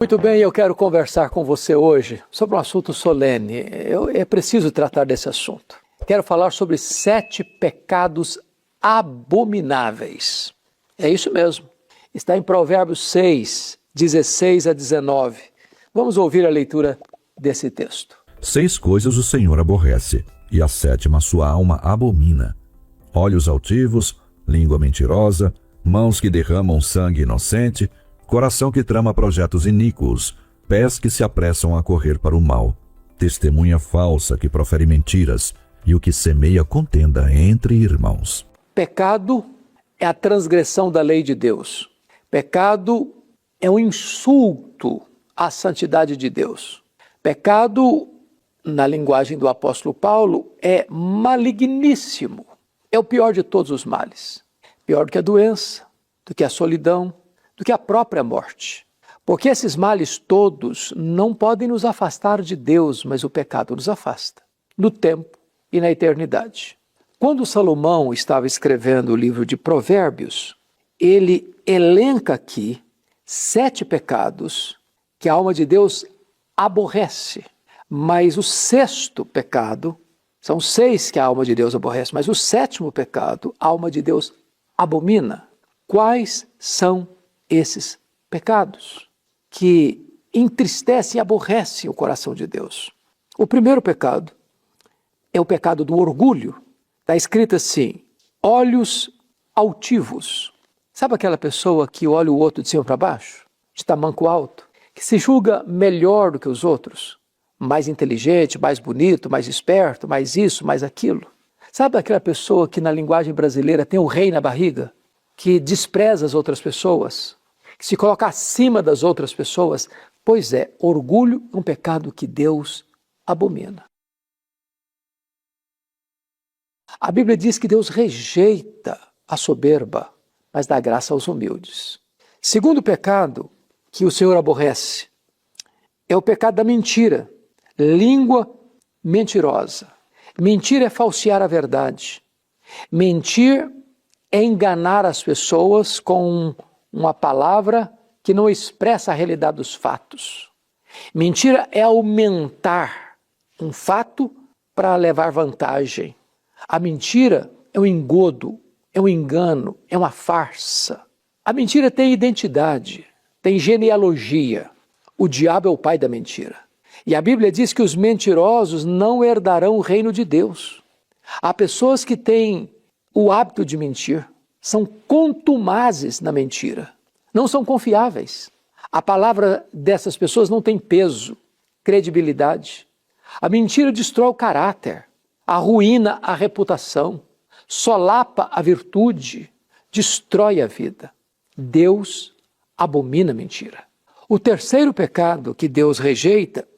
Muito bem, eu quero conversar com você hoje sobre um assunto solene. É preciso tratar desse assunto. Quero falar sobre 7 pecados abomináveis. É isso mesmo. Está em Provérbios 6, 16 a 19. Vamos ouvir a leitura desse texto. 6 coisas o Senhor aborrece, e a 7ª sua alma abomina: olhos altivos, língua mentirosa, mãos que derramam sangue inocente, coração que trama projetos iníquos, pés que se apressam a correr para o mal, testemunha falsa que profere mentiras, e o que semeia contenda entre irmãos. Pecado é a transgressão da lei de Deus. Pecado é um insulto à santidade de Deus. Pecado, na linguagem do apóstolo Paulo, é maligníssimo. É o pior de todos os males. Pior do que a doença, do que a solidão, do que a própria morte. Porque esses males todos não podem nos afastar de Deus, mas o pecado nos afasta, no tempo e na eternidade. Quando Salomão estava escrevendo o livro de Provérbios, ele elenca aqui 7 pecados que a alma de Deus aborrece. Mas o 6º pecado, são 6 que a alma de Deus aborrece, mas o 7º pecado, a alma de Deus abomina. Quais são esses pecados que entristecem e aborrecem o coração de Deus? O primeiro pecado é o pecado do orgulho. Está escrito assim: olhos altivos. Sabe aquela pessoa que olha o outro de cima para baixo, de tamanco alto, que se julga melhor do que os outros, mais inteligente, mais bonito, mais esperto, mais isso, mais aquilo? Sabe aquela pessoa que na linguagem brasileira tem o rei na barriga, que despreza as outras pessoas, que se coloca acima das outras pessoas? Pois é, orgulho é um pecado que Deus abomina. A Bíblia diz que Deus rejeita a soberba, mas dá graça aos humildes. Segundo pecado que o Senhor aborrece é o pecado da mentira, língua mentirosa. Mentir é falsear a verdade. Mentir é enganar as pessoas com uma palavra que não expressa a realidade dos fatos. Mentira é aumentar um fato para levar vantagem. A mentira é um engodo, é um engano, é uma farsa. A mentira tem identidade, tem genealogia. O diabo é o pai da mentira. E a Bíblia diz que os mentirosos não herdarão o reino de Deus. Há pessoas que têm o hábito de mentir, são contumazes na mentira, não são confiáveis. A palavra dessas pessoas não tem peso, credibilidade. A mentira destrói o caráter, arruína a reputação, solapa a virtude, destrói a vida. Deus abomina a mentira. O terceiro pecado que Deus rejeita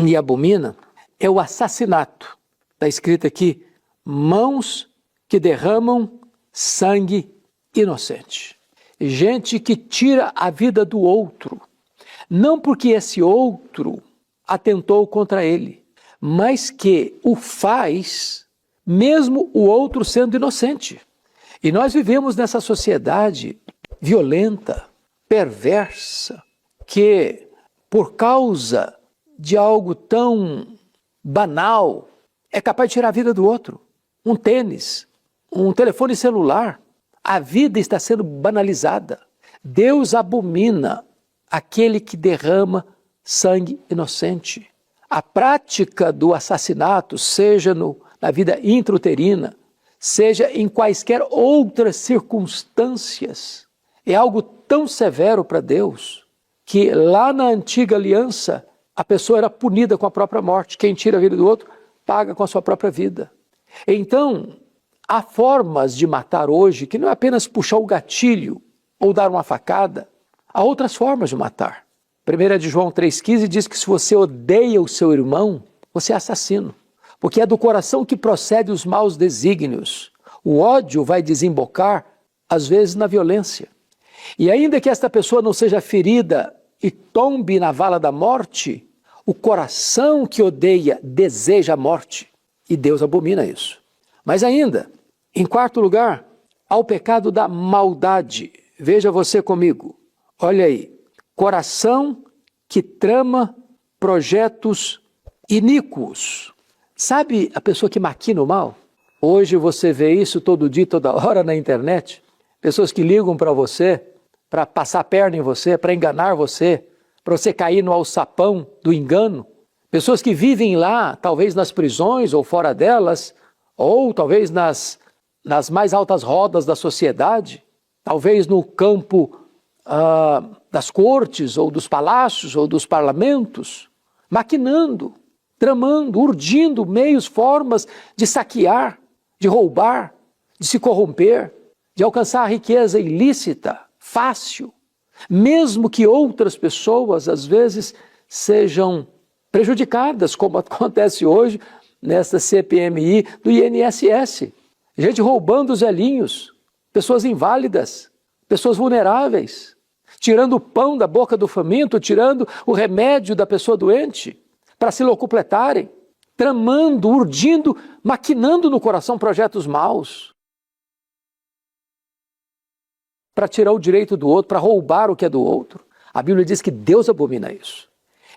e abomina é o assassinato. Está escrito aqui: mãos que derramam sangue inocente. Gente que tira a vida do outro, não porque esse outro atentou contra ele, mas que o faz mesmo o outro sendo inocente. E nós vivemos nessa sociedade violenta, perversa, que por causa de algo tão banal é capaz de tirar a vida do outro. Um tênis, um telefone celular, a vida está sendo banalizada. Deus abomina aquele que derrama sangue inocente. A prática do assassinato, seja na vida intrauterina, seja em quaisquer outras circunstâncias, é algo tão severo para Deus, que lá na antiga aliança, a pessoa era punida com a própria morte. Quem tira a vida do outro, paga com a sua própria vida. Então, há formas de matar hoje que não é apenas puxar o gatilho ou dar uma facada. Há outras formas de matar. 1 de João 3,15 diz que se você odeia o seu irmão, você é assassino. Porque é do coração que procede os maus desígnios. O ódio vai desembocar, às vezes, na violência. E ainda que esta pessoa não seja ferida e tombe na vala da morte, o coração que odeia deseja a morte. E Deus abomina isso. Mas ainda, em quarto lugar, há o pecado da maldade. Veja você comigo. Olha aí. Coração que trama projetos iníquos. Sabe a pessoa que maquina o mal? Hoje você vê isso todo dia, toda hora na internet. Pessoas que ligam para você, para passar a perna em você, para enganar você, para você cair no alçapão do engano. Pessoas que vivem lá, talvez nas prisões ou fora delas, ou talvez nas mais altas rodas da sociedade, talvez no campo das cortes, ou dos palácios, ou dos parlamentos, maquinando, tramando, urdindo meios, formas de saquear, de roubar, de se corromper, de alcançar a riqueza ilícita, fácil, mesmo que outras pessoas, às vezes, sejam prejudicadas, como acontece hoje nesta CPMI do INSS. Gente roubando os velhinhos, pessoas inválidas, pessoas vulneráveis, tirando o pão da boca do faminto, tirando o remédio da pessoa doente, para se locupletarem, tramando, urdindo, maquinando no coração projetos maus, para tirar o direito do outro, para roubar o que é do outro. A Bíblia diz que Deus abomina isso.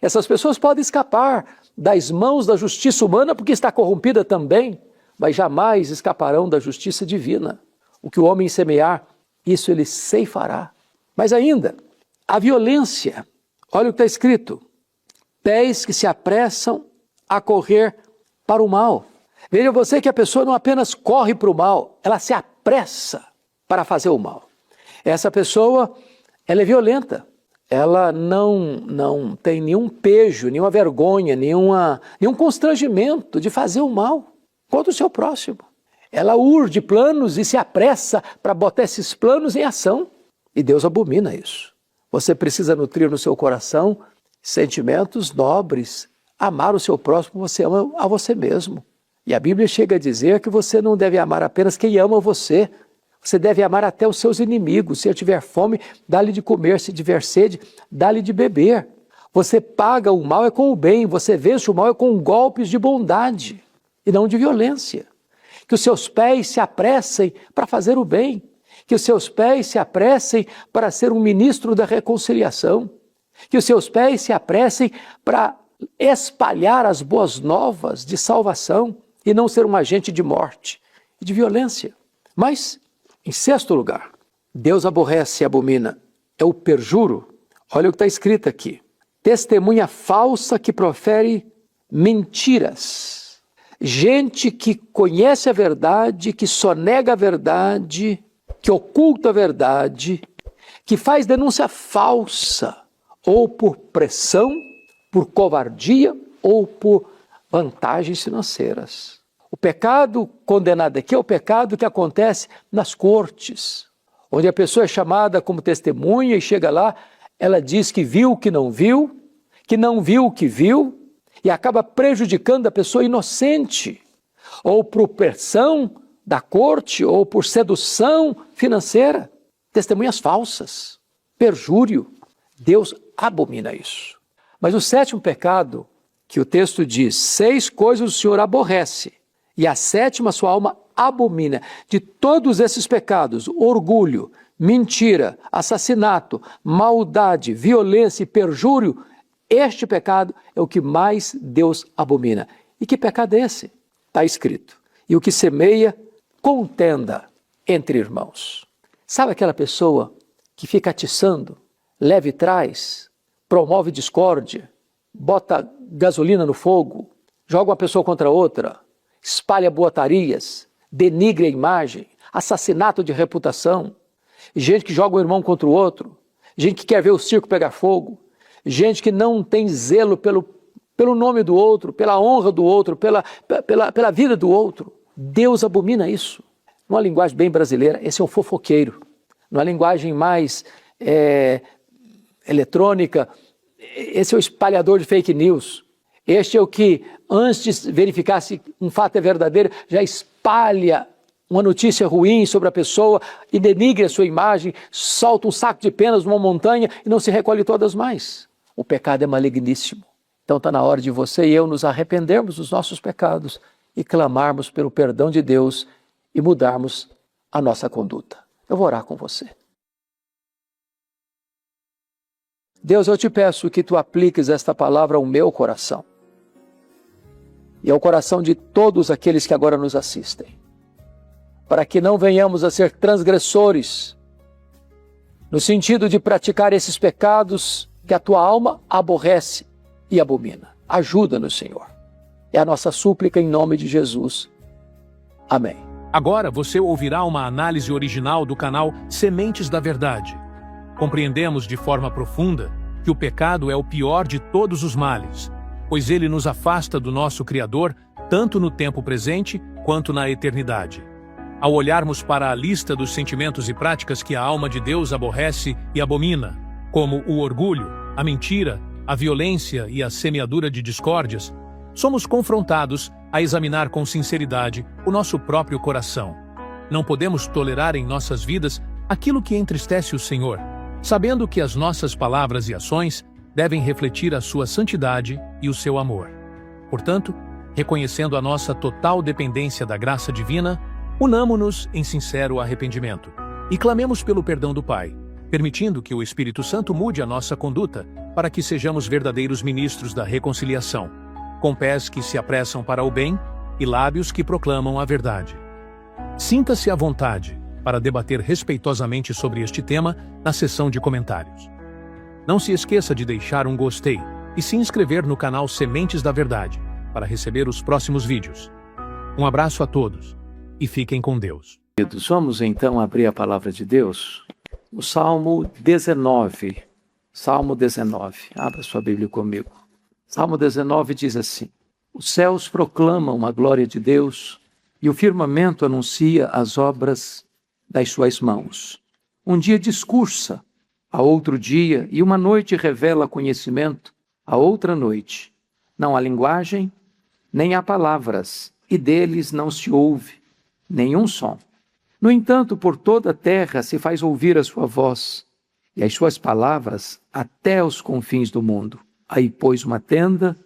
Essas pessoas podem escapar das mãos da justiça humana porque está corrompida também, mas jamais escaparão da justiça divina. O que o homem semear, isso ele ceifará. Mas ainda, a violência, olha o que está escrito: pés que se apressam a correr para o mal. Veja você que a pessoa não apenas corre para o mal, ela se apressa para fazer o mal. Essa pessoa, ela é violenta. Ela não tem nenhum pejo, nenhuma vergonha, nenhum constrangimento de fazer o mal contra o seu próximo. Ela urde planos e se apressa para botar esses planos em ação. E Deus abomina isso. Você precisa nutrir no seu coração sentimentos nobres, amar o seu próximo, você ama a você mesmo. E a Bíblia chega a dizer que você não deve amar apenas quem ama você. Você deve amar até os seus inimigos. Se eu tiver fome, dá-lhe de comer. Se tiver sede, dá-lhe de beber. Você paga o mal é com o bem. Você vence o mal é com golpes de bondade e não de violência. Que os seus pés se apressem para fazer o bem. Que os seus pés se apressem para ser um ministro da reconciliação. Que os seus pés se apressem para espalhar as boas novas de salvação e não ser um agente de morte e de violência. Mas, em sexto lugar, Deus aborrece e abomina é o perjuro. Olha o que está escrito aqui: testemunha falsa que profere mentiras. Gente que conhece a verdade, que sonega a verdade, que oculta a verdade, que faz denúncia falsa, ou por pressão, por covardia, ou por vantagens financeiras. O pecado condenado aqui é o pecado que acontece nas cortes, onde a pessoa é chamada como testemunha e chega lá, ela diz que viu o que não viu o que viu, e acaba prejudicando a pessoa inocente, ou por pressão da corte, ou por sedução financeira. Testemunhas falsas, perjúrio. Deus abomina isso. Mas o sétimo pecado, que o texto diz, 6 coisas o Senhor aborrece, e a sétima sua alma abomina. De todos esses pecados, orgulho, mentira, assassinato, maldade, violência e perjúrio, este pecado é o que mais Deus abomina. E que pecado é esse? Está escrito: e o que semeia, contenda entre irmãos. Sabe aquela pessoa que fica atiçando, leva e traz, promove discórdia, bota gasolina no fogo, joga uma pessoa contra outra, espalha boatarias, denigre a imagem, assassinato de reputação, gente que joga um irmão contra o outro, gente que quer ver o circo pegar fogo, gente que não tem zelo pelo nome do outro, pela honra do outro, pela vida do outro. Deus abomina isso. Numa linguagem bem brasileira, esse é um fofoqueiro. Numa linguagem mais eletrônica, esse é o espalhador de fake news. Este é o que, antes de verificar se um fato é verdadeiro, já espalha uma notícia ruim sobre a pessoa e denigre a sua imagem, solta um saco de penas numa montanha e não se recolhe todas mais. O pecado é maligníssimo. Então está na hora de você e eu nos arrependermos dos nossos pecados e clamarmos pelo perdão de Deus e mudarmos a nossa conduta. Eu vou orar com você. Deus, eu te peço que tu apliques esta palavra ao meu coração e ao coração de todos aqueles que agora nos assistem, para que não venhamos a ser transgressores, no sentido de praticar esses pecados que a tua alma aborrece e abomina. Ajuda-nos, Senhor. É a nossa súplica em nome de Jesus. Amém. Agora você ouvirá uma análise original do canal Sementes da Verdade. Compreendemos de forma profunda que o pecado é o pior de todos os males, pois ele nos afasta do nosso Criador tanto no tempo presente quanto na eternidade. Ao olharmos para a lista dos sentimentos e práticas que a alma de Deus aborrece e abomina, como o orgulho, a mentira, a violência e a semeadura de discórdias, somos confrontados a examinar com sinceridade o nosso próprio coração. Não podemos tolerar em nossas vidas aquilo que entristece o Senhor, sabendo que as nossas palavras e ações devem refletir a sua santidade e o seu amor. Portanto, reconhecendo a nossa total dependência da graça divina, unamo-nos em sincero arrependimento e clamemos pelo perdão do Pai, permitindo que o Espírito Santo mude a nossa conduta para que sejamos verdadeiros ministros da reconciliação, com pés que se apressam para o bem e lábios que proclamam a verdade. Sinta-se à vontade para debater respeitosamente sobre este tema na seção de comentários. Não se esqueça de deixar um gostei e se inscrever no canal Sementes da Verdade para receber os próximos vídeos. Um abraço a todos e fiquem com Deus. Vamos então abrir a palavra de Deus. O Salmo 19. Salmo 19. Abra sua Bíblia comigo. Salmo 19 diz assim: os céus proclamam a glória de Deus e o firmamento anuncia as obras das suas mãos. Um dia discursa a outro dia, e uma noite revela conhecimento a outra noite. Não há linguagem, nem há palavras, e deles não se ouve nenhum som. No entanto, por toda a terra se faz ouvir a sua voz, e as suas palavras até os confins do mundo. Aí pôs uma tenda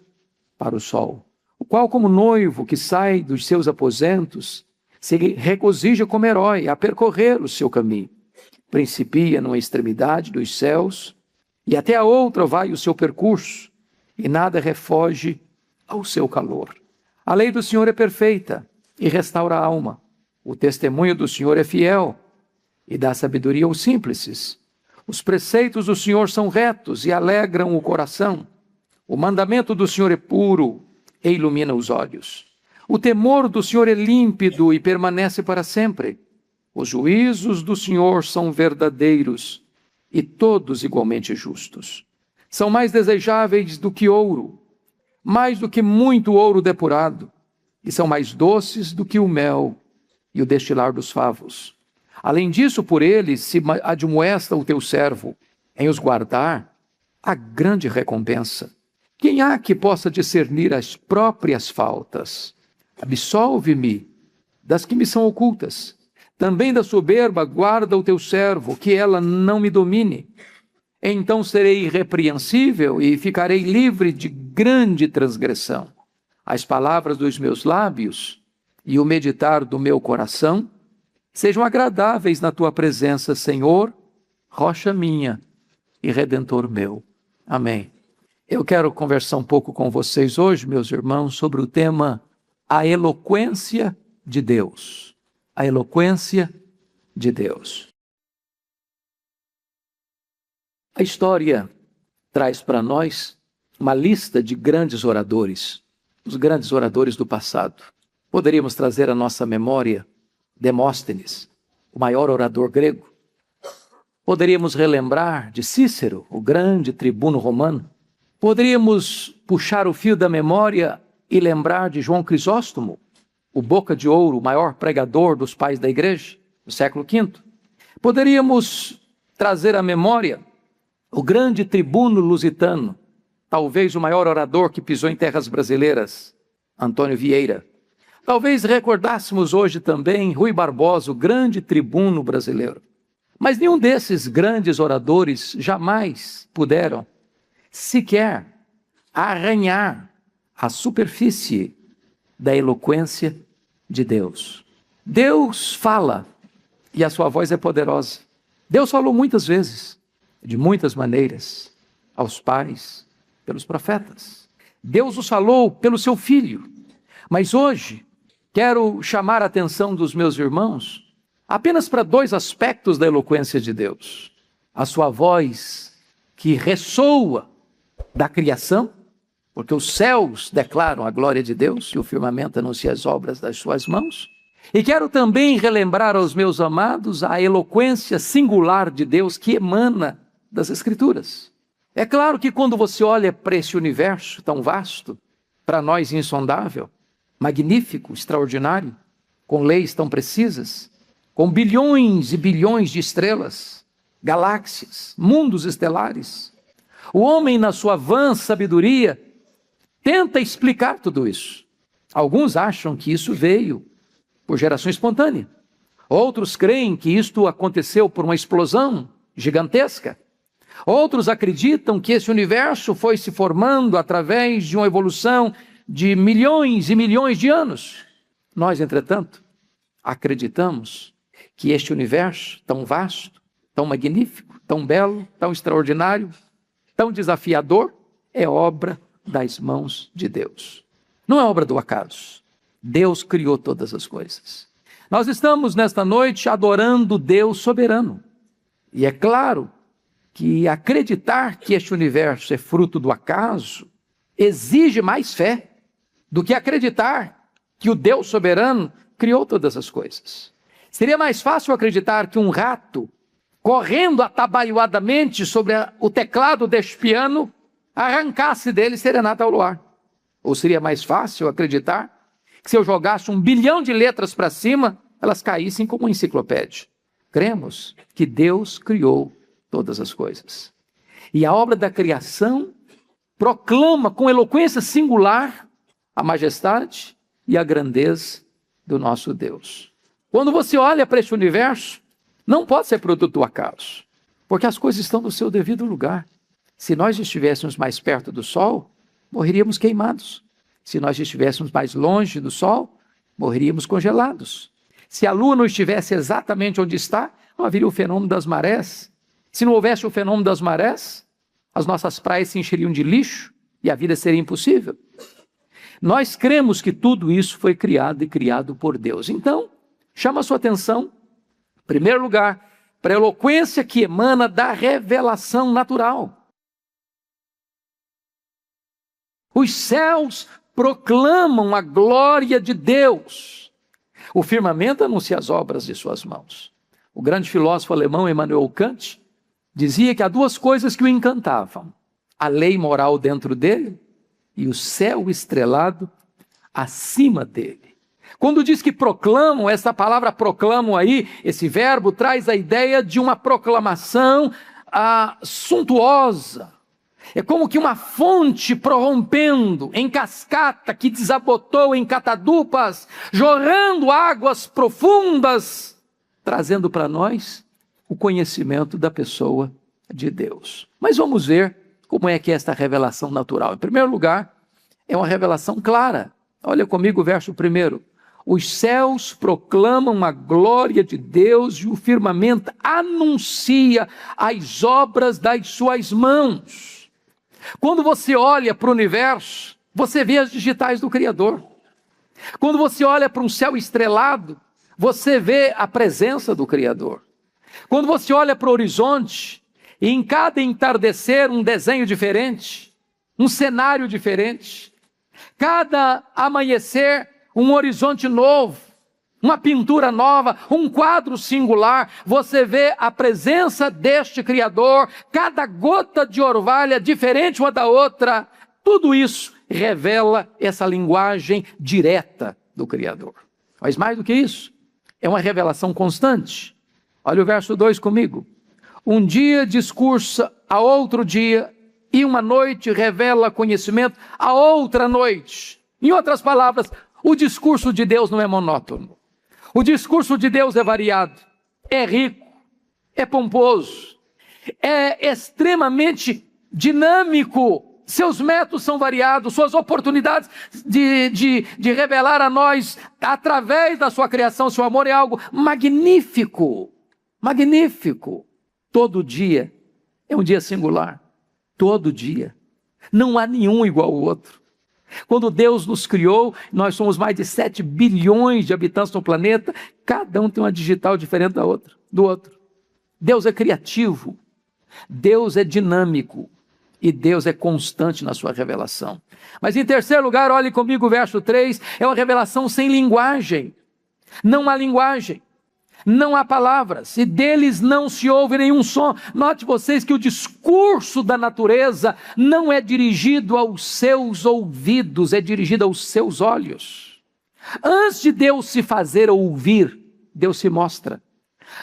para o sol, o qual, como noivo que sai dos seus aposentos, se regozija como herói a percorrer o seu caminho. Principia numa extremidade dos céus, e até a outra vai o seu percurso, e nada refoge ao seu calor. A lei do Senhor é perfeita e restaura a alma. O testemunho do Senhor é fiel e dá sabedoria aos simples. Os preceitos do Senhor são retos e alegram o coração. O mandamento do Senhor é puro e ilumina os olhos. O temor do Senhor é límpido e permanece para sempre. Os juízos do Senhor são verdadeiros e todos igualmente justos. São mais desejáveis do que ouro, mais do que muito ouro depurado, e são mais doces do que o mel e o destilar dos favos. Além disso, por eles se admoesta o teu servo, em os guardar, a grande recompensa. Quem há que possa discernir as próprias faltas? Absolve-me das que me são ocultas. Também da soberba guarda o teu servo, que ela não me domine. Então serei irrepreensível e ficarei livre de grande transgressão. As palavras dos meus lábios e o meditar do meu coração sejam agradáveis na tua presença, Senhor, rocha minha e redentor meu. Amém. Eu quero conversar um pouco com vocês hoje, meus irmãos, sobre o tema a eloquência de Deus. A eloquência de Deus. A história traz para nós uma lista de grandes oradores, os grandes oradores do passado. Poderíamos trazer à nossa memória Demóstenes, o maior orador grego. Poderíamos relembrar de Cícero, o grande tribuno romano. Poderíamos puxar o fio da memória e lembrar de João Crisóstomo, o boca de ouro, o maior pregador dos pais da igreja, do século V. Poderíamos trazer à memória o grande tribuno lusitano, talvez o maior orador que pisou em terras brasileiras, Antônio Vieira. Talvez recordássemos hoje também Rui Barbosa, o grande tribuno brasileiro. Mas nenhum desses grandes oradores jamais puderam sequer arranhar a superfície da eloquência de Deus. Deus fala e a sua voz é poderosa. Deus falou muitas vezes, de muitas maneiras, aos pais pelos profetas. Deus nos falou pelo seu Filho. Mas hoje, quero chamar a atenção dos meus irmãos apenas para dois aspectos da eloquência de Deus. A sua voz que ressoa da criação, porque os céus declaram a glória de Deus e o firmamento anuncia as obras das suas mãos. E quero também relembrar aos meus amados a eloquência singular de Deus que emana das Escrituras. É claro que quando você olha para esse universo tão vasto, para nós insondável, magnífico, extraordinário, com leis tão precisas, com bilhões e bilhões de estrelas, galáxias, mundos estelares, o homem, na sua vã sabedoria, tenta explicar tudo isso. Alguns acham que isso veio por geração espontânea. Outros creem que isto aconteceu por uma explosão gigantesca. Outros acreditam que esse universo foi se formando através de uma evolução de milhões e milhões de anos. Nós, entretanto, acreditamos que este universo tão vasto, tão magnífico, tão belo, tão extraordinário, tão desafiador, é obra das mãos de Deus. Não é obra do acaso. Deus criou todas as coisas. Nós estamos nesta noite adorando Deus soberano. E é claro que acreditar que este universo é fruto do acaso exige mais fé do que acreditar que o Deus soberano criou todas as coisas. Seria mais fácil acreditar que um rato, correndo atabalhoadamente sobre o teclado deste piano, arrancasse dele serenata ao luar. Ou seria mais fácil acreditar que se eu jogasse 1 bilhão de letras para cima, elas caíssem como uma enciclopédia. Cremos que Deus criou todas as coisas. E a obra da criação proclama com eloquência singular a majestade e a grandeza do nosso Deus. Quando você olha para este universo, não pode ser produto do acaso, porque as coisas estão no seu devido lugar. Se nós estivéssemos mais perto do Sol, morreríamos queimados. Se nós estivéssemos mais longe do Sol, morreríamos congelados. Se a Lua não estivesse exatamente onde está, não haveria o fenômeno das marés. Se não houvesse o fenômeno das marés, as nossas praias se encheriam de lixo e a vida seria impossível. Nós cremos que tudo isso foi criado e criado por Deus. Então, chama a sua atenção, em primeiro lugar, para a eloquência que emana da revelação natural. Os céus proclamam a glória de Deus. O firmamento anuncia as obras de suas mãos. O grande filósofo alemão Immanuel Kant dizia que há duas coisas que o encantavam: a lei moral dentro dele e o céu estrelado acima dele. Quando diz que proclamam, essa palavra proclamam aí, esse verbo traz a ideia de uma proclamação suntuosa. É como que uma fonte prorrompendo em cascata que desabotou em catadupas, jorrando águas profundas, trazendo para nós o conhecimento da pessoa de Deus. Mas vamos ver como é que é esta revelação natural. Em primeiro lugar, é uma revelação clara. Olha comigo o verso 1. Os céus proclamam a glória de Deus e o firmamento anuncia as obras das suas mãos. Quando você olha para o universo, você vê as digitais do Criador. Quando você olha para um céu estrelado, você vê a presença do Criador. Quando você olha para o horizonte, e em cada entardecer um desenho diferente, um cenário diferente, cada amanhecer um horizonte novo, uma pintura nova, um quadro singular, você vê a presença deste Criador, cada gota de orvalha diferente uma da outra, tudo isso revela essa linguagem direta do Criador. Mas mais do que isso, é uma revelação constante. Olha o verso 2 comigo. Um dia discursa a outro dia, e uma noite revela conhecimento a outra noite. Em outras palavras, o discurso de Deus não é monótono. O discurso de Deus é variado, é rico, é pomposo, é extremamente dinâmico. Seus métodos são variados, suas oportunidades de revelar a nós, através da sua criação, seu amor, é algo magnífico, magnífico. Todo dia é um dia singular. todo dia. Não há nenhum igual ao outro. Quando Deus nos criou, nós somos mais de 7 bilhões de habitantes no planeta, cada um tem uma digital diferente do outro. Deus é criativo, Deus é dinâmico e Deus é constante na sua revelação. Mas em terceiro lugar, olhe comigo o verso 3, é uma revelação sem linguagem. Não há linguagem, não há palavras, e deles não se ouve nenhum som. Note vocês que o discurso da natureza não é dirigido aos seus ouvidos, é dirigido aos seus olhos. Antes de Deus se fazer ouvir, Deus se mostra.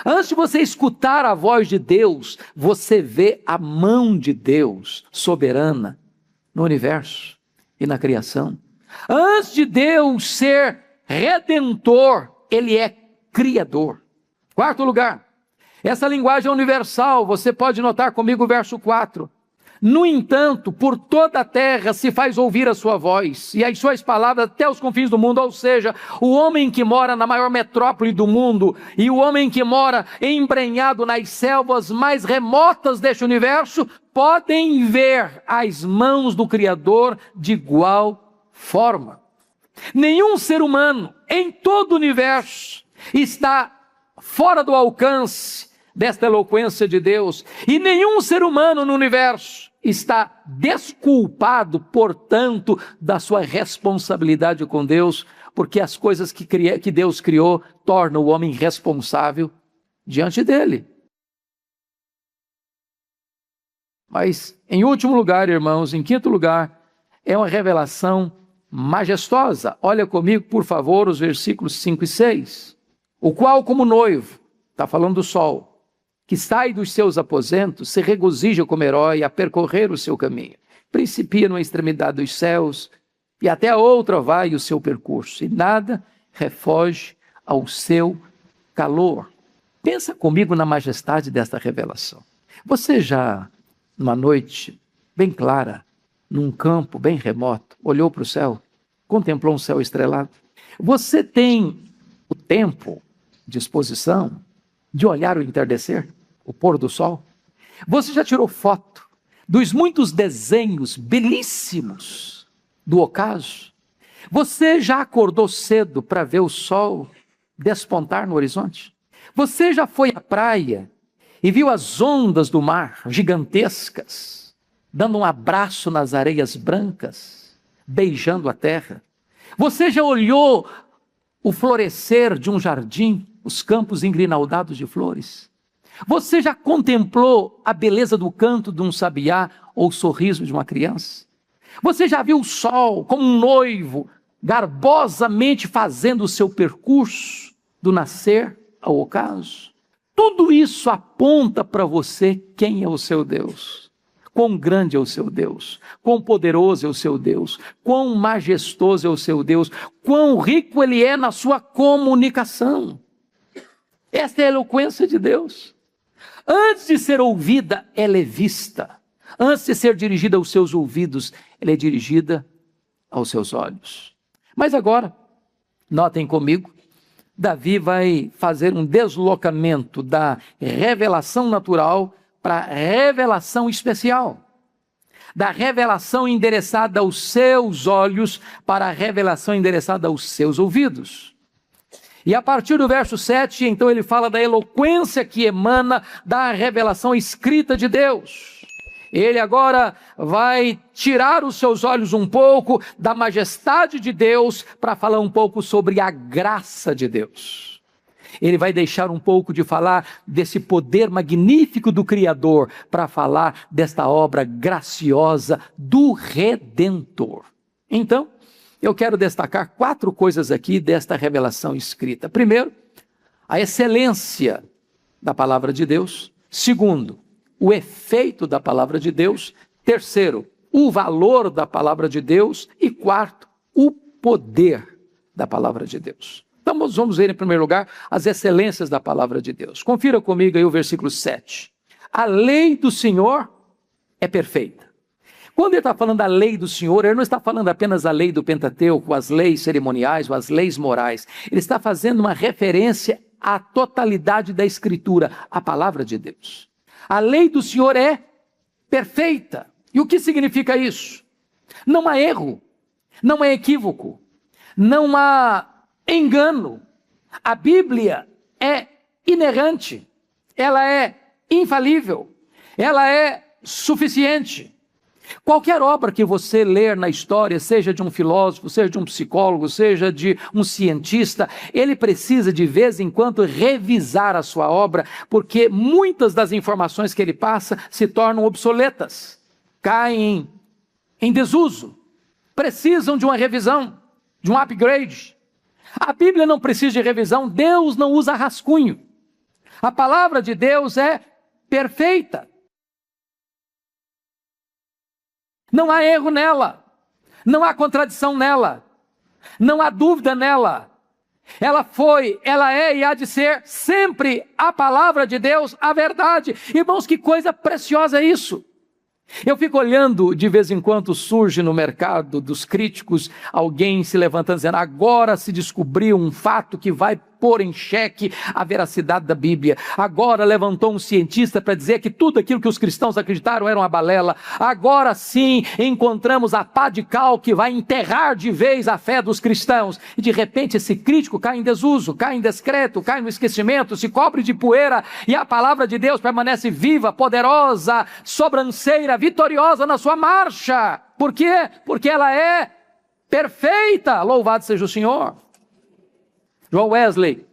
Antes de você escutar a voz de Deus, você vê a mão de Deus soberana no universo e na criação. Antes de Deus ser redentor, Ele é criador. Quarto lugar, essa linguagem é universal. Você pode notar comigo o verso 4. No entanto, por toda a terra se faz ouvir a sua voz, e as suas palavras até os confins do mundo. Ou seja, o homem que mora na maior metrópole do mundo, e o homem que mora embrenhado nas selvas mais remotas deste universo, podem ver as mãos do Criador de igual forma. Nenhum ser humano em todo o universo está fora do alcance desta eloquência de Deus, e nenhum ser humano no universo está desculpado, portanto, da sua responsabilidade com Deus, porque as coisas que Deus criou tornam o homem responsável diante dele. Mas, em último lugar, irmãos, em quinto lugar, é uma revelação majestosa. Olha comigo, por favor, os versículos 5 e 6. O qual, como noivo, está falando do sol, que sai dos seus aposentos, se regozija como herói a percorrer o seu caminho. Principia numa extremidade dos céus, e até a outra vai o seu percurso, e nada refoge ao seu calor. Pensa comigo na majestade desta revelação. Você já, numa noite bem clara, num campo bem remoto, olhou para o céu, contemplou um céu estrelado? Você tem o tempo, disposição, de olhar o entardecer, o pôr do sol? Você já tirou foto dos muitos desenhos belíssimos do ocaso? Você já acordou cedo para ver o sol despontar no horizonte? Você já foi à praia e viu as ondas do mar gigantescas, dando um abraço nas areias brancas, beijando a terra? Você já olhou o florescer de um jardim, os campos engrinaldados de flores? Você já contemplou a beleza do canto de um sabiá ou o sorriso de uma criança? Você já viu o sol como um noivo, garbosamente fazendo o seu percurso do nascer ao ocaso? Tudo isso aponta para você quem é o seu Deus. Quão grande é o seu Deus, quão poderoso é o seu Deus, quão majestoso é o seu Deus, quão rico Ele é na sua comunicação. Esta é a eloquência de Deus. Antes de ser ouvida, ela é vista. Antes de ser dirigida aos seus ouvidos, ela é dirigida aos seus olhos. Mas agora, notem comigo, Davi vai fazer um deslocamento da revelação natural para a revelação especial. Da revelação endereçada aos seus olhos para a revelação endereçada aos seus ouvidos. E a partir do verso 7, então ele fala da eloquência que emana da revelação escrita de Deus. Ele agora vai tirar os seus olhos um pouco da majestade de Deus para falar um pouco sobre a graça de Deus. Ele vai deixar um pouco de falar desse poder magnífico do Criador para falar desta obra graciosa do Redentor. Então, eu quero destacar 4 coisas aqui desta revelação escrita. Primeiro, a excelência da palavra de Deus. Segundo, o efeito da palavra de Deus. Terceiro, o valor da palavra de Deus. E quarto, o poder da palavra de Deus. Então vamos ver em primeiro lugar as excelências da palavra de Deus. Confira comigo aí o versículo 7. A lei do Senhor é perfeita. Quando ele está falando da lei do Senhor, ele não está falando apenas da lei do Pentateuco, as leis cerimoniais ou as leis morais. Ele está fazendo uma referência à totalidade da Escritura, a palavra de Deus. A lei do Senhor é perfeita. E o que significa isso? Não há erro, não há equívoco, não há engano. A Bíblia é inerrante, ela é infalível, ela é suficiente. Qualquer obra que você ler na história, seja de um filósofo, seja de um psicólogo, seja de um cientista, ele precisa de vez em quando revisar a sua obra, porque muitas das informações que ele passa se tornam obsoletas, caem em desuso, precisam de uma revisão, de um upgrade. A Bíblia não precisa de revisão, Deus não usa rascunho. A palavra de Deus é perfeita. Não há erro nela, não há contradição nela, não há dúvida nela. Ela foi, ela é e há de ser sempre a palavra de Deus, a verdade. Irmãos, que coisa preciosa é isso. Eu fico olhando, de vez em quando surge no mercado dos críticos alguém se levantando dizendo: agora se descobriu um fato que vai pôr em xeque a veracidade da Bíblia. Agora levantou um cientista para dizer que tudo aquilo que os cristãos acreditaram era uma balela. Agora sim encontramos a pá de cal que vai enterrar de vez a fé dos cristãos. E de repente esse crítico cai em desuso, cai em descrédito, cai no esquecimento, se cobre de poeira, e a palavra de Deus permanece viva, poderosa, sobranceira, vitoriosa na sua marcha. Por quê? Porque ela é perfeita. Louvado seja o Senhor. John Wesley,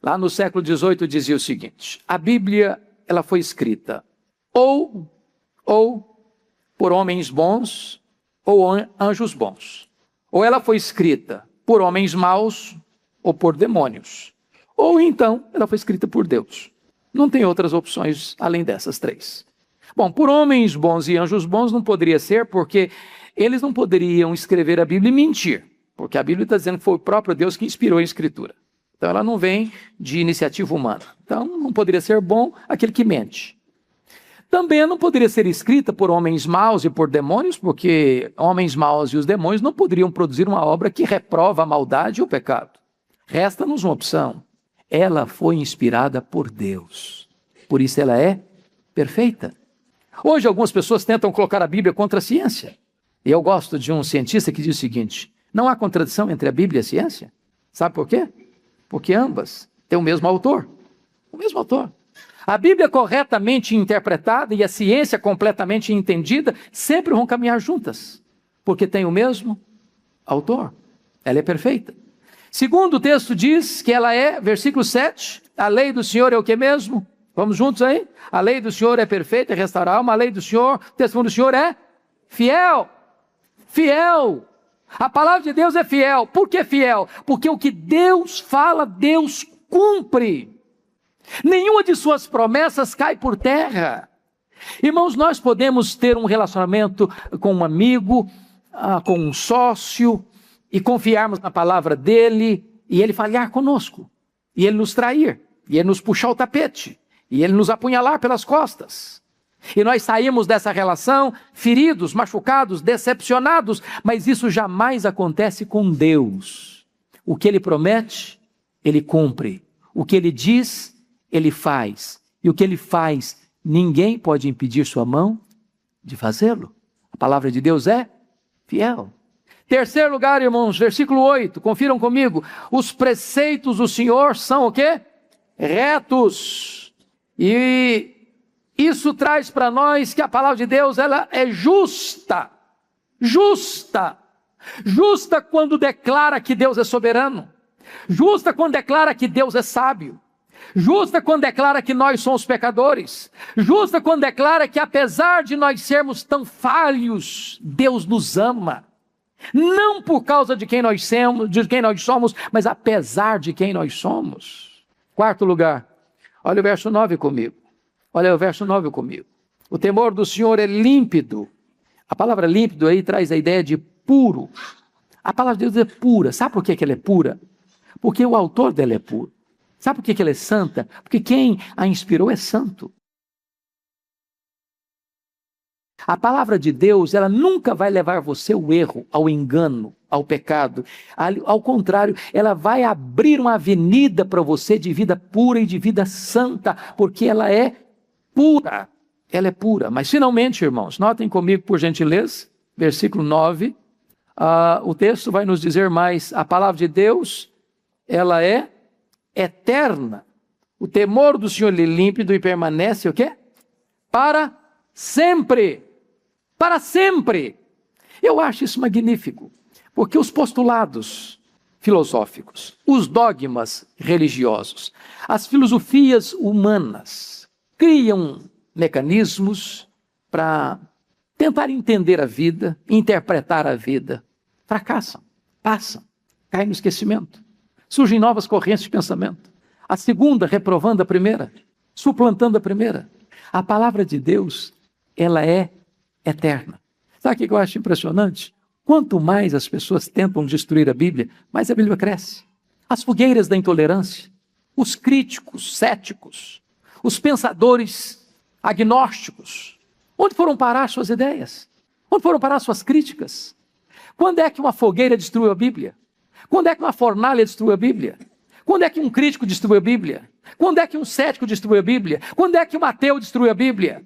lá no século XVIII, dizia o seguinte: a Bíblia, ela foi escrita ou por homens bons ou anjos bons. Ou ela foi escrita por homens maus ou por demônios. Ou então ela foi escrita por Deus. Não tem outras opções além dessas três. Bom, por homens bons e anjos bons não poderia ser, porque eles não poderiam escrever a Bíblia e mentir. Porque a Bíblia está dizendo que foi o próprio Deus que inspirou a Escritura. Então ela não vem de iniciativa humana. Então não poderia ser bom aquele que mente. Também não poderia ser escrita por homens maus e por demônios, porque homens maus e os demônios não poderiam produzir uma obra que reprova a maldade e o pecado. Resta-nos uma opção. Ela foi inspirada por Deus. Por isso ela é perfeita. Hoje algumas pessoas tentam colocar a Bíblia contra a ciência. E eu gosto de um cientista que diz o seguinte: não há contradição entre a Bíblia e a ciência. Sabe por quê? Porque ambas têm o mesmo autor. O mesmo autor. A Bíblia corretamente interpretada e a ciência completamente entendida sempre vão caminhar juntas. Porque tem o mesmo autor. Ela é perfeita. Segundo o texto diz que ela é, versículo 7, a lei do Senhor é o que mesmo? Vamos juntos aí? A lei do Senhor é perfeita e restaura a alma. A lei do Senhor, o testemunho do Senhor é fiel. Fiel. A palavra de Deus é fiel. Por que fiel? Porque o que Deus fala, Deus cumpre. Nenhuma de suas promessas cai por terra. Irmãos, nós podemos ter um relacionamento com um amigo, com um sócio, e confiarmos na palavra dele, e ele falhar conosco, e ele nos trair, e ele nos puxar o tapete, e ele nos apunhalar pelas costas. E nós saímos dessa relação feridos, machucados, decepcionados, mas isso jamais acontece com Deus. O que Ele promete, Ele cumpre. O que Ele diz, Ele faz. E o que Ele faz, ninguém pode impedir sua mão de fazê-lo. A palavra de Deus é fiel. Terceiro lugar, irmãos, versículo 8, confiram comigo. Os preceitos do Senhor são o quê? Retos. E isso traz para nós que a palavra de Deus, ela é justa. Justa. Justa quando declara que Deus é soberano. Justa quando declara que Deus é sábio. Justa quando declara que nós somos pecadores. Justa quando declara que apesar de nós sermos tão falhos, Deus nos ama. Não por causa de quem nós somos, mas apesar de quem nós somos. Quarto lugar, olha o verso 9 comigo. Olha o verso 9 comigo. O temor do Senhor é límpido. A palavra límpido aí traz a ideia de puro. A palavra de Deus é pura. Sabe por que ela é pura? Porque o autor dela é puro. Sabe por que ela é santa? Porque quem a inspirou é santo. A palavra de Deus, ela nunca vai levar você ao erro, ao engano, ao pecado. Ao contrário, ela vai abrir uma avenida para você de vida pura e de vida santa, porque ela é pura. ela é pura. Mas finalmente, irmãos, notem comigo por gentileza, versículo 9, o texto vai nos dizer mais, a palavra de Deus, ela é eterna. O temor do Senhor é límpido e permanece o quê? Para sempre. Para sempre. Eu acho isso magnífico, porque os postulados filosóficos, os dogmas religiosos, as filosofias humanas criam mecanismos para tentar entender a vida, interpretar a vida. Fracassam, passam, caem no esquecimento. Surgem novas correntes de pensamento. A segunda reprovando a primeira, suplantando a primeira. A palavra de Deus, ela é eterna. Sabe o que eu acho impressionante? Quanto mais as pessoas tentam destruir a Bíblia, mais a Bíblia cresce. As fogueiras da intolerância, os críticos, céticos, os pensadores agnósticos, onde foram parar suas ideias? Onde foram parar suas críticas? Quando é que uma fogueira destruiu a Bíblia? Quando é que uma fornalha destruiu a Bíblia? Quando é que um crítico destruiu a Bíblia? Quando é que um cético destruiu a Bíblia? Quando é que um ateu destruiu a Bíblia?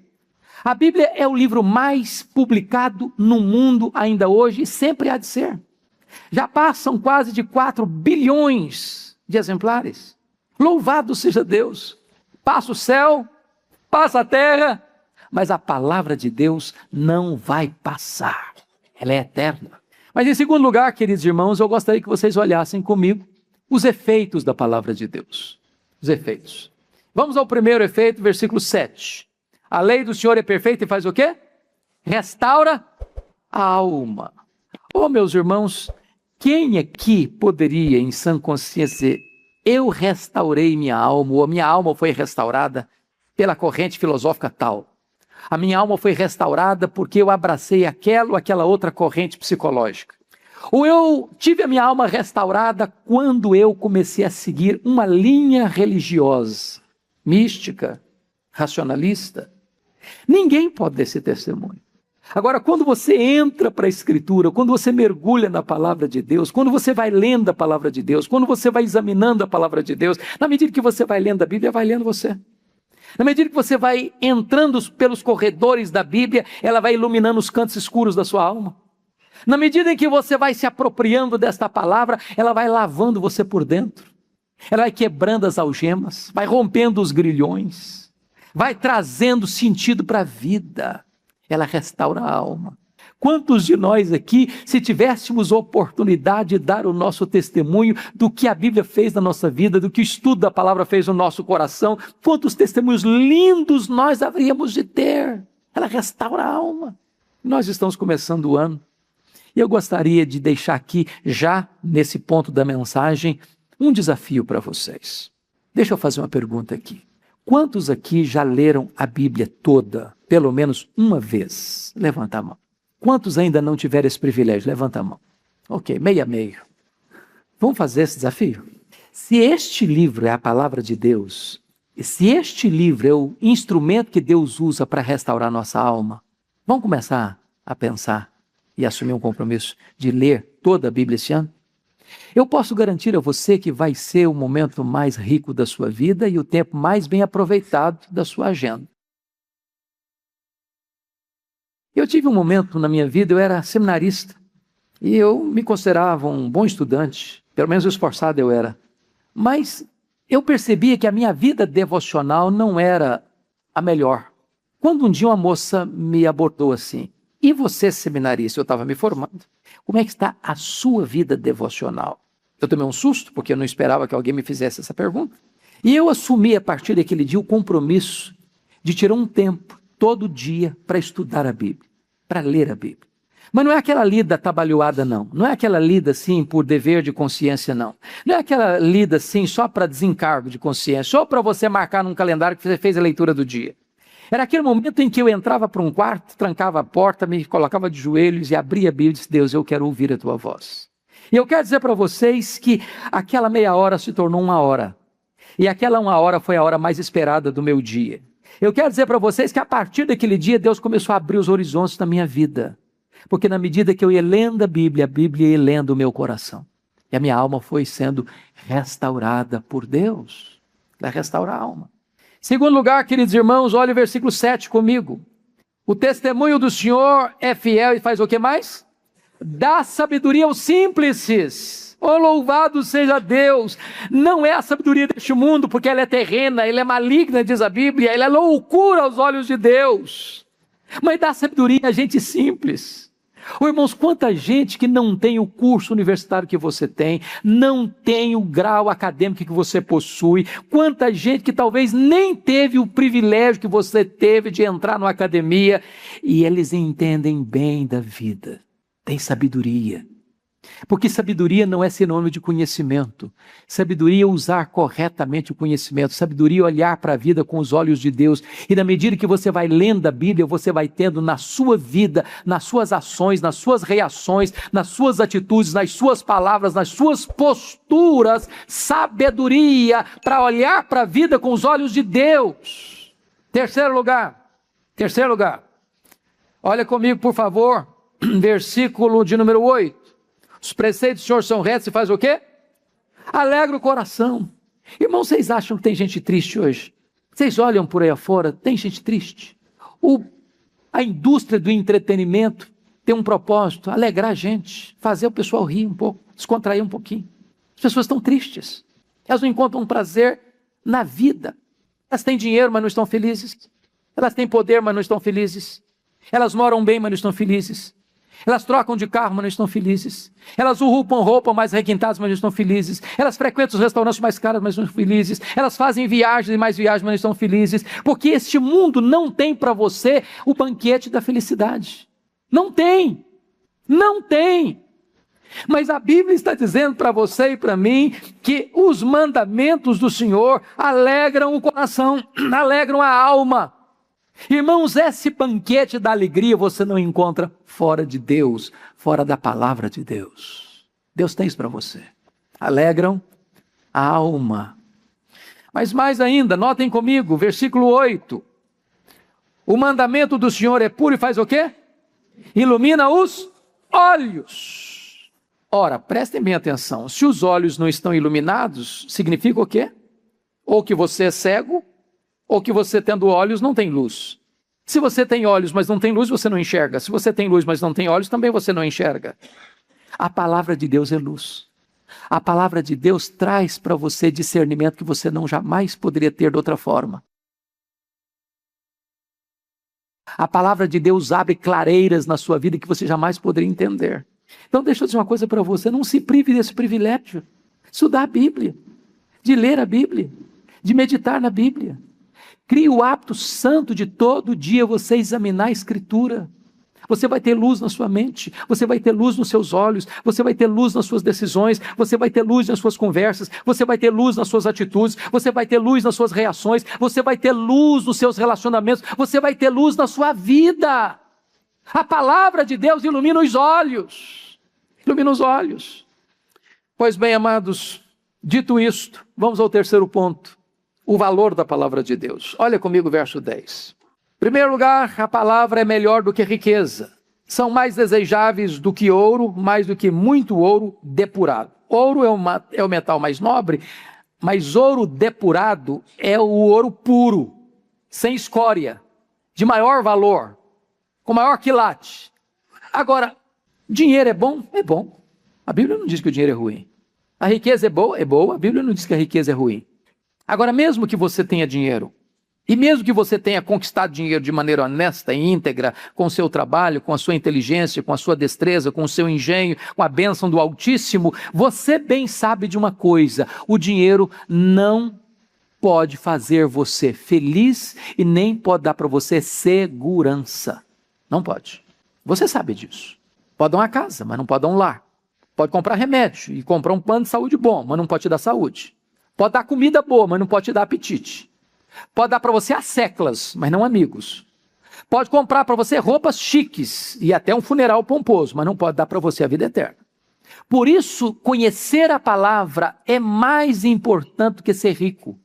A Bíblia é o livro mais publicado no mundo ainda hoje e sempre há de ser. Já passam quase de 4 bilhões de exemplares. Louvado seja Deus. Passa o céu, passa a terra, mas a palavra de Deus não vai passar. Ela é eterna. Mas em segundo lugar, queridos irmãos, eu gostaria que vocês olhassem comigo os efeitos da palavra de Deus. Os efeitos. Vamos ao primeiro efeito, versículo 7. A lei do Senhor é perfeita e faz o quê? Restaura a alma. Oh, meus irmãos, quem aqui poderia, em sã consciência, dizer, eu restaurei minha alma, ou a minha alma foi restaurada pela corrente filosófica tal. A minha alma foi restaurada porque eu abracei aquela ou aquela outra corrente psicológica. Ou eu tive a minha alma restaurada quando eu comecei a seguir uma linha religiosa, mística, racionalista. Ninguém pode dar esse testemunho. Agora, quando você entra para a Escritura, quando você mergulha na palavra de Deus, quando você vai lendo a palavra de Deus, quando você vai examinando a palavra de Deus, na medida que você vai lendo a Bíblia, vai lendo você. Na medida que você vai entrando pelos corredores da Bíblia, ela vai iluminando os cantos escuros da sua alma. Na medida em que você vai se apropriando desta palavra, ela vai lavando você por dentro. Ela vai quebrando as algemas, vai rompendo os grilhões, vai trazendo sentido para a vida. Ela restaura a alma. Quantos de nós aqui, se tivéssemos oportunidade de dar o nosso testemunho do que a Bíblia fez na nossa vida, do que o estudo da palavra fez no nosso coração, quantos testemunhos lindos nós haveríamos de ter. Ela restaura a alma. Nós estamos começando o ano. E eu gostaria de deixar aqui, já nesse ponto da mensagem, um desafio para vocês. Deixa eu fazer uma pergunta aqui. Quantos aqui já leram a Bíblia toda, pelo menos uma vez? Levanta a mão. Quantos ainda não tiveram esse privilégio? Levanta a mão. Ok, meio a meio. Vamos fazer esse desafio? Se este livro é a palavra de Deus, e se este livro é o instrumento que Deus usa para restaurar nossa alma, vamos começar a pensar e assumir um compromisso de ler toda a Bíblia esse ano? Eu posso garantir a você que vai ser o momento mais rico da sua vida e o tempo mais bem aproveitado da sua agenda. Eu tive um momento na minha vida, eu era seminarista, e eu me considerava um bom estudante, pelo menos esforçado eu era, mas eu percebia que a minha vida devocional não era a melhor. Quando um dia uma moça me abordou assim, e você, seminarista, eu estava me formando, como é que está a sua vida devocional? Eu tomei um susto, porque eu não esperava que alguém me fizesse essa pergunta. E eu assumi a partir daquele dia o compromisso de tirar um tempo, todo dia, para estudar a Bíblia, para ler a Bíblia. Mas não é aquela lida atabalhoada, não. Não é aquela lida, assim, por dever de consciência, não. Não é aquela lida, assim, só para desencargo de consciência, só para você marcar num calendário que você fez a leitura do dia. Era aquele momento em que eu entrava para um quarto, trancava a porta, me colocava de joelhos e abria a Bíblia e disse, Deus, eu quero ouvir a tua voz. E eu quero dizer para vocês que aquela meia hora se tornou 1 hora. E aquela 1 hora foi a hora mais esperada do meu dia. Eu quero dizer para vocês que a partir daquele dia Deus começou a abrir os horizontes da minha vida. Porque na medida que eu ia lendo a Bíblia ia lendo o meu coração. E a minha alma foi sendo restaurada por Deus. Vai restaurar a alma. Segundo lugar, queridos irmãos, olha o versículo 7 comigo. O testemunho do Senhor é fiel e faz o que mais? Dá sabedoria aos simples. Oh, louvado seja Deus! Não é a sabedoria deste mundo, porque ela é terrena, ela é maligna, diz a Bíblia, ela é loucura aos olhos de Deus. Mas dá sabedoria a gente simples. Oh, irmãos, quanta gente que não tem o curso universitário que você tem, não tem o grau acadêmico que você possui, quanta gente que talvez nem teve o privilégio que você teve de entrar numa academia, e eles entendem bem da vida, tem sabedoria. Porque sabedoria não é sinônimo de conhecimento. Sabedoria é usar corretamente o conhecimento. Sabedoria é olhar para a vida com os olhos de Deus. E na medida que você vai lendo a Bíblia, você vai tendo na sua vida, nas suas ações, nas suas reações, nas suas atitudes, nas suas palavras, nas suas posturas, sabedoria para olhar para a vida com os olhos de Deus. Terceiro lugar. Olha comigo, por favor, versículo de número 8. Os preceitos do Senhor são retos e faz o quê? Alegra o coração. Irmãos, vocês acham que tem gente triste hoje? Vocês olham por aí afora, tem gente triste. A indústria do entretenimento tem um propósito, alegrar a gente, fazer o pessoal rir um pouco, descontrair um pouquinho. As pessoas estão tristes. Elas não encontram prazer na vida. Elas têm dinheiro, mas não estão felizes. Elas têm poder, mas não estão felizes. Elas moram bem, mas não estão felizes. Elas trocam de carro, mas não estão felizes. Elas urrupam roupa mais requintadas, mas não estão felizes. Elas frequentam os restaurantes mais caros, mas não estão felizes. Elas fazem viagens e mais viagens, mas não estão felizes. Porque este mundo não tem para você o banquete da felicidade. Não tem. Não tem. Mas a Bíblia está dizendo para você e para mim que os mandamentos do Senhor alegram o coração, alegram a alma. Irmãos, esse banquete da alegria você não encontra fora de Deus, fora da palavra de Deus. Deus tem isso para você. Alegram a alma. Mas mais ainda, notem comigo, versículo 8. O mandamento do Senhor é puro e faz o quê? Ilumina os olhos. Ora, prestem bem atenção, se os olhos não estão iluminados, significa o quê? Ou que você é cego, ou que você tendo olhos não tem luz. Se você tem olhos, mas não tem luz, você não enxerga. Se você tem luz, mas não tem olhos, também você não enxerga. A palavra de Deus é luz. A palavra de Deus traz para você discernimento que você não jamais poderia ter de outra forma. A palavra de Deus abre clareiras na sua vida que você jamais poderia entender. Então deixa eu dizer uma coisa para você, não se prive desse privilégio. Estudar a Bíblia, de ler a Bíblia, de meditar na Bíblia. Crie o hábito santo de todo dia você examinar a Escritura. Você vai ter luz na sua mente, você vai ter luz nos seus olhos, você vai ter luz nas suas decisões, você vai ter luz nas suas conversas, você vai ter luz nas suas atitudes, você vai ter luz nas suas reações, você vai ter luz nos seus relacionamentos, você vai ter luz na sua vida. A palavra de Deus ilumina os olhos. Ilumina os olhos. Pois bem, amados, dito isto, vamos ao terceiro ponto. O valor da palavra de Deus. Olha comigo o verso 10. Em primeiro lugar, a palavra é melhor do que riqueza. São mais desejáveis do que ouro, mais do que muito ouro depurado. Ouro é o metal mais nobre, mas ouro depurado é o ouro puro, sem escória, de maior valor, com maior quilate. Agora, dinheiro é bom? É bom. A Bíblia não diz que o dinheiro é ruim. A riqueza é boa? É boa. A Bíblia não diz que a riqueza é ruim. Agora, mesmo que você tenha dinheiro, e mesmo que você tenha conquistado dinheiro de maneira honesta e íntegra, com o seu trabalho, com a sua inteligência, com a sua destreza, com o seu engenho, com a bênção do Altíssimo, você bem sabe de uma coisa: o dinheiro não pode fazer você feliz e nem pode dar para você segurança. Não pode. Você sabe disso. Pode dar uma casa, mas não pode dar um lar. Pode comprar remédio e comprar um plano de saúde bom, mas não pode te dar saúde. Pode dar comida boa, mas não pode te dar apetite. Pode dar para você asseclas, mas não amigos. Pode comprar para você roupas chiques e até um funeral pomposo, mas não pode dar para você a vida eterna. Por isso, conhecer a palavra é mais importante do que ser rico.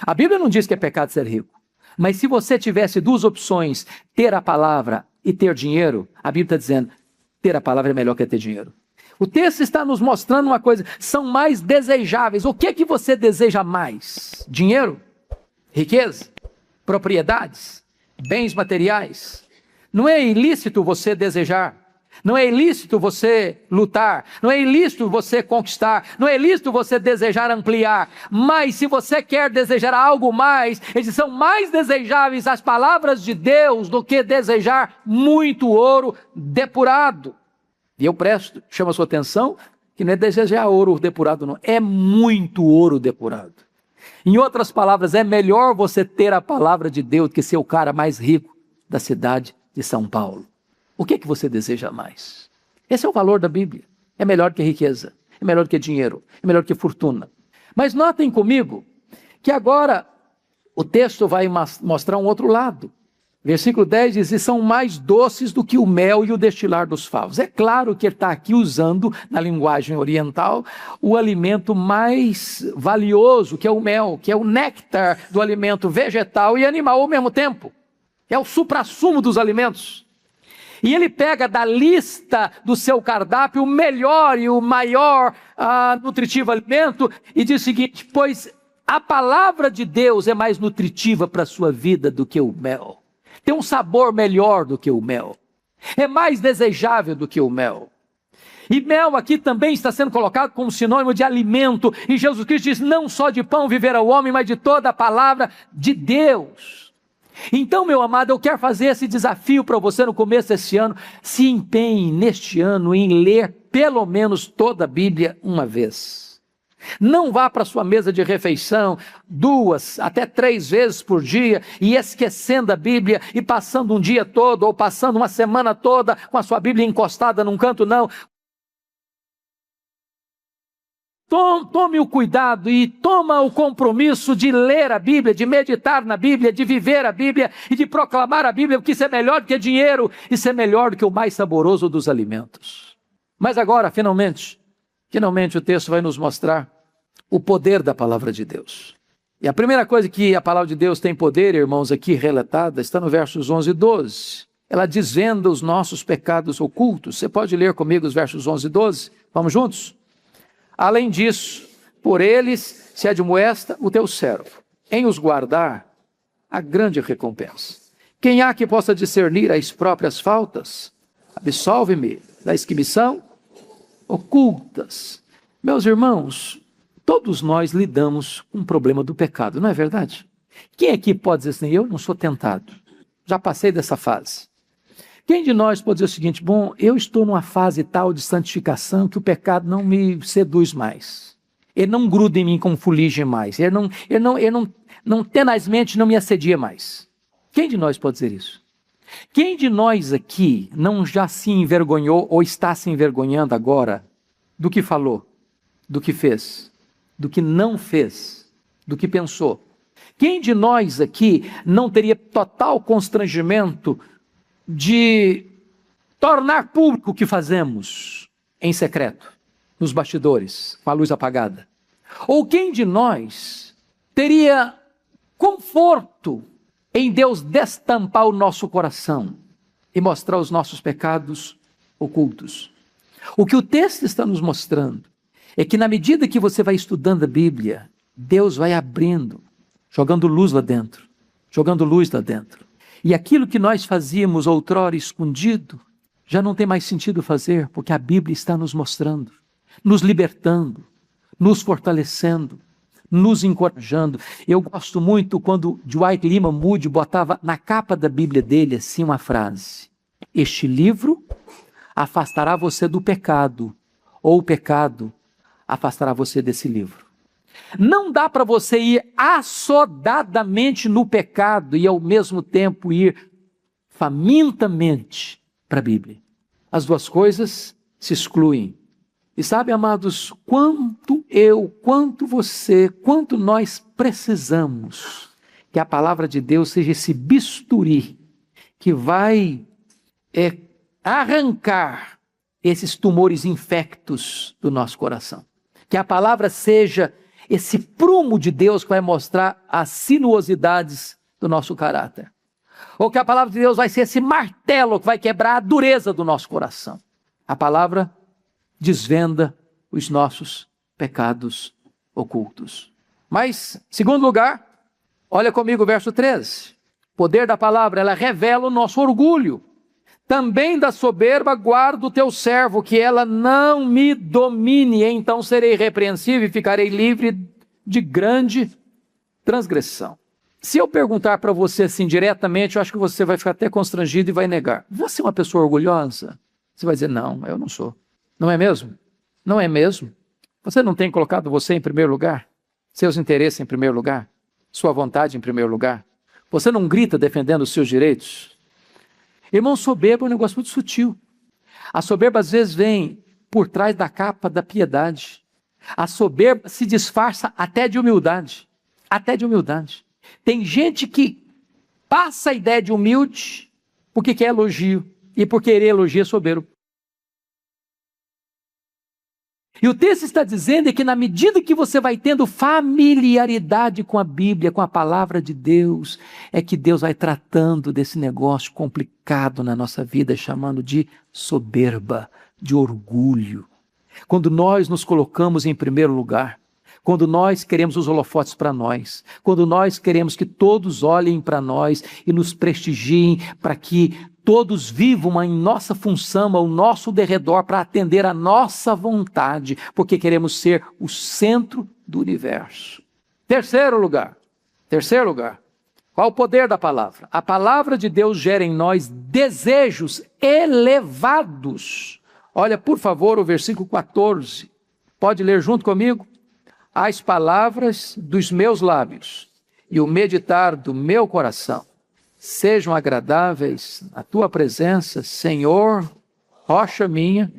A Bíblia não diz que é pecado ser rico, mas se você tivesse duas opções, ter a palavra e ter dinheiro, a Bíblia está dizendo, ter a palavra é melhor que ter dinheiro. O texto está nos mostrando uma coisa, são mais desejáveis. O que é que você deseja mais? Dinheiro? Riqueza? propriedades, bens materiais. Não é ilícito você desejar, não é ilícito você lutar, não é ilícito você conquistar, não é ilícito você desejar ampliar, mas se você quer desejar algo mais, eles são mais desejáveis as palavras de Deus do que desejar muito ouro depurado. E eu chamo a sua atenção, que não é desejar ouro depurado não, é muito ouro depurado. Em outras palavras, é melhor você ter a palavra de Deus que ser o cara mais rico da cidade de São Paulo. O que você deseja mais? Esse é o valor da Bíblia. É melhor que riqueza, é melhor que dinheiro, é melhor que fortuna. Mas notem comigo que agora o texto vai mostrar um outro lado. Versículo 10 diz, e são mais doces do que o mel e o destilar dos favos. É claro que ele está aqui usando, na linguagem oriental, o alimento mais valioso, que é o mel, que é o néctar do alimento vegetal e animal ao mesmo tempo. É o suprassumo dos alimentos. E ele pega da lista do seu cardápio o melhor e o maior nutritivo alimento e diz o seguinte, pois a palavra de Deus é mais nutritiva para a sua vida do que o mel. Tem um sabor melhor do que o mel. É mais desejável do que o mel. E mel aqui também está sendo colocado como sinônimo de alimento. E Jesus Cristo diz, não só de pão viverá o homem, mas de toda a palavra de Deus. Então, meu amado, eu quero fazer esse desafio para você no começo desse ano. Se empenhe neste ano em ler pelo menos toda a Bíblia uma vez. Não vá para a sua mesa de refeição 2 até 3 vezes por dia e esquecendo a Bíblia e passando um dia todo ou passando uma semana toda com a sua Bíblia encostada num canto, não. Tome o cuidado e toma o compromisso de ler a Bíblia, de meditar na Bíblia, de viver a Bíblia e de proclamar a Bíblia, porque isso é melhor do que dinheiro, isso é melhor do que o mais saboroso dos alimentos. Mas agora, finalmente o texto vai nos mostrar o poder da palavra de Deus. E a primeira coisa que a palavra de Deus tem poder, irmãos, aqui relatada, está no versos 11 e 12. Ela desvenda os nossos pecados ocultos. Você pode ler comigo os versos 11 e 12? Vamos juntos? Além disso, por eles se admoesta o teu servo, em os guardar a grande recompensa. Quem há que possa discernir as próprias faltas? Absolve-me da esquimição ocultas. Meus irmãos, todos nós lidamos com o problema do pecado, não é verdade? Quem aqui pode dizer assim, eu não sou tentado, já passei dessa fase? Quem de nós pode dizer o seguinte, bom, eu estou numa fase tal de santificação que o pecado não me seduz mais. Ele não gruda em mim como fuligem mais. Ele não tenazmente não me assedia mais. Quem de nós pode dizer isso? Quem de nós aqui não já se envergonhou ou está se envergonhando agora do que falou, do que fez, do que não fez, do que pensou? Quem de nós aqui não teria total constrangimento de tornar público o que fazemos em secreto, nos bastidores, com a luz apagada? Ou quem de nós teria conforto em Deus destampar o nosso coração e mostrar os nossos pecados ocultos? O que o texto está nos mostrando é que na medida que você vai estudando a Bíblia, Deus vai abrindo, jogando luz lá dentro, jogando luz lá dentro. E aquilo que nós fazíamos outrora escondido, já não tem mais sentido fazer, porque a Bíblia está nos mostrando, nos libertando, nos fortalecendo, nos encorajando. Eu gosto muito quando Dwight Lyman Moody botava na capa da Bíblia dele assim uma frase: este livro afastará você do pecado, ou o pecado afastará você desse livro. Não dá para você ir assodadamente no pecado e ao mesmo tempo ir famintamente para a Bíblia. As duas coisas se excluem. E sabe, amados, quanto você, quanto nós precisamos que a palavra de Deus seja esse bisturi que vai arrancar esses tumores infectos do nosso coração. Que a palavra seja esse prumo de Deus que vai mostrar as sinuosidades do nosso caráter. Ou que a palavra de Deus vai ser esse martelo que vai quebrar a dureza do nosso coração. A palavra desvenda os nossos pecados ocultos. Mas, em segundo lugar, Olha comigo o verso 13. O poder da palavra, ela revela o nosso orgulho. Também da soberba guarda o teu servo, que ela não me domine, então serei irrepreensível e ficarei livre de grande transgressão. Se eu perguntar para você assim diretamente, eu acho que você vai ficar até constrangido e vai negar. Você é uma pessoa orgulhosa? Você vai dizer, não, eu não sou. Não é mesmo? Não é mesmo? Você não tem colocado você em primeiro lugar? Seus interesses em primeiro lugar? Sua vontade em primeiro lugar? Você não grita defendendo os seus direitos? Irmão, soberba é um negócio muito sutil. A soberba às vezes vem por trás da capa da piedade. A soberba se disfarça até de humildade. Até de humildade. Tem gente que passa a ideia de humilde porque quer elogio. E por querer elogio é soberbo. E o texto está dizendo que na medida que você vai tendo familiaridade com a Bíblia, com a palavra de Deus, é que Deus vai tratando desse negócio complicado na nossa vida, chamando de soberba, de orgulho. Quando nós nos colocamos em primeiro lugar, quando nós queremos os holofotes para nós, quando nós queremos que todos olhem para nós e nos prestigiem para que todos vivam em nossa função, ao nosso derredor, para atender a nossa vontade, porque queremos ser o centro do universo. Terceiro lugar. Qual o poder da palavra? A palavra de Deus gera em nós desejos elevados. Olha, por favor, o versículo 14. Pode ler junto comigo? As palavras dos meus lábios e o meditar do meu coração sejam agradáveis na tua presença, Senhor, rocha minha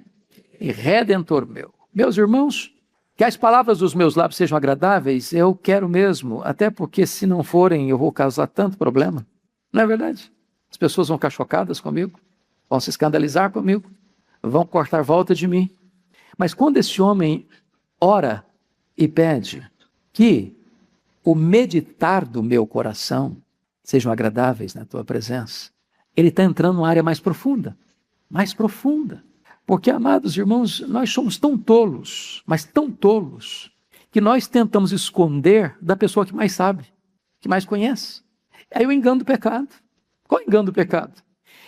e redentor meu. Meus irmãos, que as palavras dos meus lábios sejam agradáveis, eu quero mesmo, até porque se não forem eu vou causar tanto problema. Não é verdade? As pessoas vão ficar chocadas comigo, vão se escandalizar comigo, vão cortar volta de mim. Mas quando esse homem ora e pede que o meditar do meu coração sejam agradáveis na tua presença, ele está entrando numa área mais profunda. Porque, amados irmãos, nós somos tão tolos, mas tão tolos, que nós tentamos esconder da pessoa que mais sabe, que mais conhece. Aí o engano do pecado. Qual é o engano do pecado?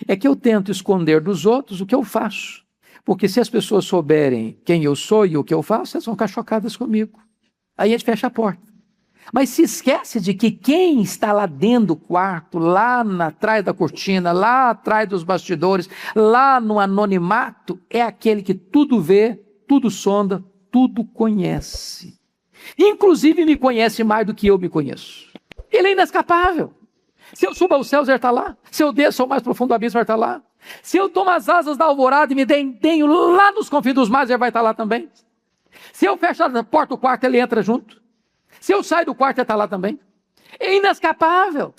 É que eu tento esconder dos outros o que eu faço. Porque se as pessoas souberem quem eu sou e o que eu faço, elas vão ficar chocadas comigo. Aí a gente fecha a porta. Mas se esquece de que quem está lá dentro do quarto, lá atrás da cortina, lá atrás dos bastidores, lá no anonimato, é aquele que tudo vê, tudo sonda, tudo conhece. Inclusive me conhece mais do que eu me conheço. Ele é inescapável. Se eu subo aos céus, ele está lá. Se eu desço ao mais profundo abismo, ele está lá. Se eu tomo as asas da alvorada e me dentenho lá nos confins dos mares, ele vai estar lá também. Se eu fecho a porta do quarto, ele entra junto. Se eu saio do quarto, ele está lá também. É inescapável.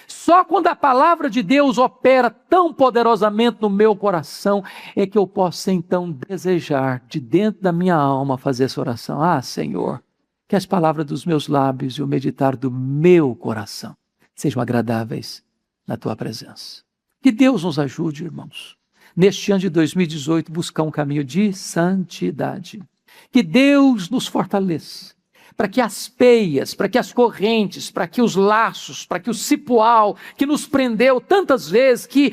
Só quando a palavra de Deus opera tão poderosamente no meu coração, é que eu posso então desejar de dentro da minha alma fazer essa oração. Ah, Senhor, que as palavras dos meus lábios e o meditar do meu coração sejam agradáveis na tua presença. Que Deus nos ajude, irmãos, neste ano de 2018, buscar um caminho de santidade. Que Deus nos fortaleça, para que as peias, para que as correntes, para que os laços, para que o cipoal que nos prendeu tantas vezes, que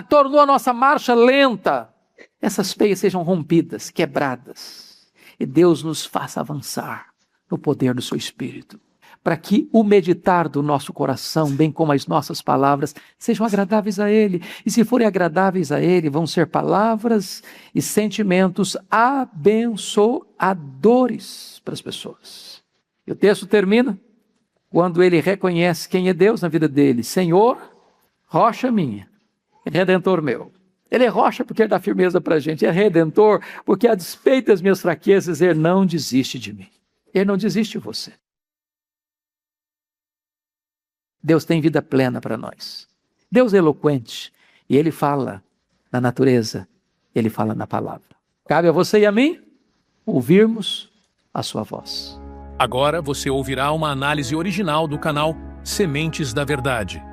tornou a nossa marcha lenta, essas peias sejam rompidas, quebradas, e Deus nos faça avançar no poder do seu Espírito, para que o meditar do nosso coração, bem como as nossas palavras, sejam agradáveis a Ele. E se forem agradáveis a Ele, vão ser palavras e sentimentos abençoadores para as pessoas. E o texto termina quando ele reconhece quem é Deus na vida dele. Senhor, rocha minha, redentor meu. Ele é rocha porque ele dá firmeza para a gente. É redentor porque, a despeito das minhas fraquezas, ele não desiste de mim. Ele não desiste de você. Deus tem vida plena para nós. Deus é eloquente e Ele fala na natureza, Ele fala na palavra. Cabe a você e a mim ouvirmos a sua voz. Agora você ouvirá uma análise original do canal Sementes da Verdade.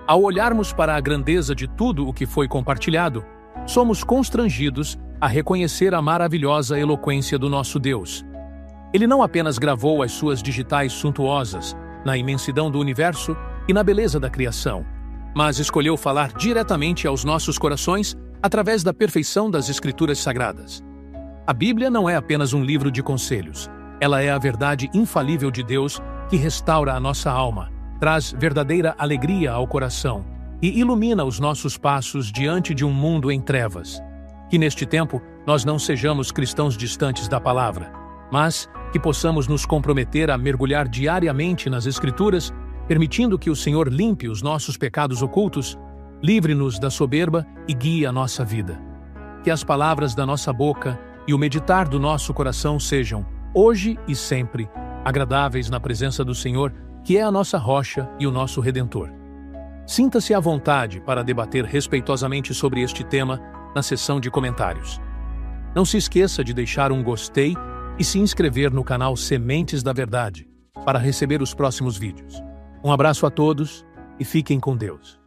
Ao olharmos para a grandeza de tudo o que foi compartilhado, somos constrangidos a reconhecer a maravilhosa eloquência do nosso Deus. Ele não apenas gravou as suas digitais suntuosas, na imensidão do universo e na beleza da criação, mas escolheu falar diretamente aos nossos corações através da perfeição das Escrituras Sagradas. A Bíblia não é apenas um livro de conselhos. Ela é a verdade infalível de Deus que restaura a nossa alma, traz verdadeira alegria ao coração e ilumina os nossos passos diante de um mundo em trevas. Que neste tempo nós não sejamos cristãos distantes da palavra, mas que possamos nos comprometer a mergulhar diariamente nas Escrituras, permitindo que o Senhor limpe os nossos pecados ocultos, livre-nos da soberba e guie a nossa vida. Que as palavras da nossa boca e o meditar do nosso coração sejam, hoje e sempre, agradáveis na presença do Senhor, que é a nossa rocha e o nosso Redentor. Sinta-se à vontade para debater respeitosamente sobre este tema na seção de comentários. Não se esqueça de deixar um gostei e se inscrever no canal Sementes da Verdade para receber os próximos vídeos. Um abraço a todos e fiquem com Deus.